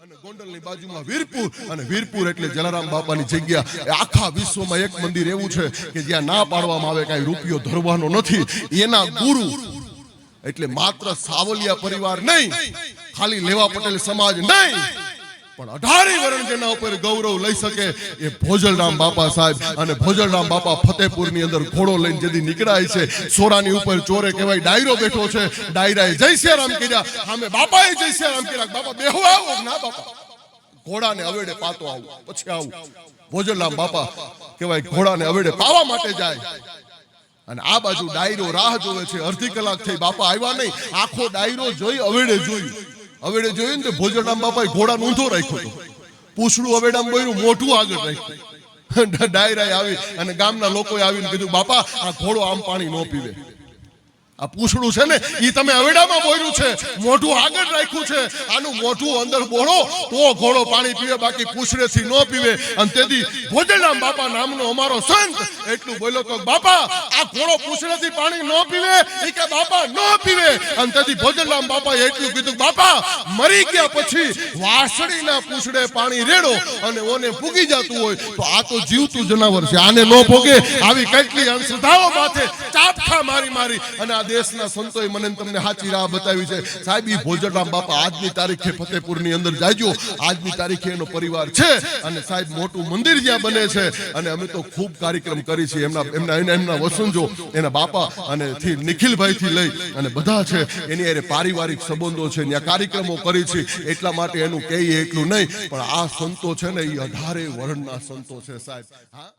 અને ગોંડલની બાજુમાં વીરપુર, અને વીરપુર એટલે જલારામ બાપાની જગ્યા. આખા વિશ્વમાં એક મંદિર એવું છે કે જ્યાં ના પાડવામાં આવે કાંઈ રૂપિયો ધરવાનો નથી. એના ગુરુ એટલે માત્ર સાવલિયા પરિવાર નહીં, ખાલી લેવા પટેલ સમાજ નહીં, પણ 18 વરણ જેના ઉપર ગૌરવ લઈ શકે એ ભોજલરામ બાપા સાહેબ. અને ભોજલરામ બાપા ફતેપુરની અંદર ઘોડો લઈને જેથી નીકળાય છે, સોરાની ઉપર ચોરે કહેવાય ડાયરો બેઠો છે, ડાયરાએ જય સિયારામ કર્યા, સામે બાપાએ જય સિયારામ કર્યા. બાપા બેહો આવો, ના બાપા ઘોડાને અવેડે પાતો આવું, પછી આવું. ભોજલરામ બાપા કહેવાય ઘોડાને અવેડે પાવા માટે જાય, અને આ બાજુ ડાયરો રાહ જોવે છે. અડધી કલાક થઈ, બાપા આવ્યા નહીં. આખો ડાયરો જોઈ અવેડે જોયું ને તો ભોજલરામ બાપાએ ઘોડાને ઊંધો રાખ્યો હતો. પૂછડું અવેડામાં બોલ્યું, મોઢું આગળ રાખ્યું. ડાયરાએ આવી અને ગામના લોકોએ આવીને કીધું, બાપા આ ઘોડો આમ પાણી ન પીવે. આ પૂછડું છે ને એ તમે અવેડામાં બોલ્યું છે, મોઢું આગળ રાખ્યું છે. આનું મોઢું અંદર બોળો તો ઘોડો પાણી પીવે, બાકી પૂછડેથી ન પીવે. અને તેથી ભોજલરામ બાપા નામનો અમારો સંત એટલું બોલ્યો તો, બાપા આ ઘોડો પૂછડેથી પાણી ન પીવે, એ કે બાપા ન પીવે. અને તેથી ભોજલરામ બાપાએ એટલું કીધું, બાપા મરી ગયા પછી વાસળીના પૂછડે પાણી રેડો અને ઓને પૂગી જતું હોય તો આ તો જીવતું જનાવર છે, આને ન ભોગે. આવી કેટલી અંધશ્રદ્ધાઓ માથે ચાપખા મારી અને આ દેશના સંતોએ મને તમને સાચી રાહ બતાવી છે. સાહેબ ઈ ભોજલરામ બાપા આજની તારીખે ફતેપુરની અંદર જાજો, આજની તારીખે એનો પરિવાર છે, અને સાહેબ મોટું મંદિર જ્યાં બને છે. અને અમે તો ખૂબ કાર્યક્રમ કરી છે. એમના વસંજો, એના બાપા અને થી નિખિલભાઈ થી લઈ અને બધા છે એની અરે પારિવારિક સંબંધો છે, ત્યાં કાર્યક્રમો કરી છે. એટલા માટે એનું કહીએ એટલું નહીં, પણ આ સંતો છે ને એ 18 વર્ણના સંતો છે સાહેબ. હા.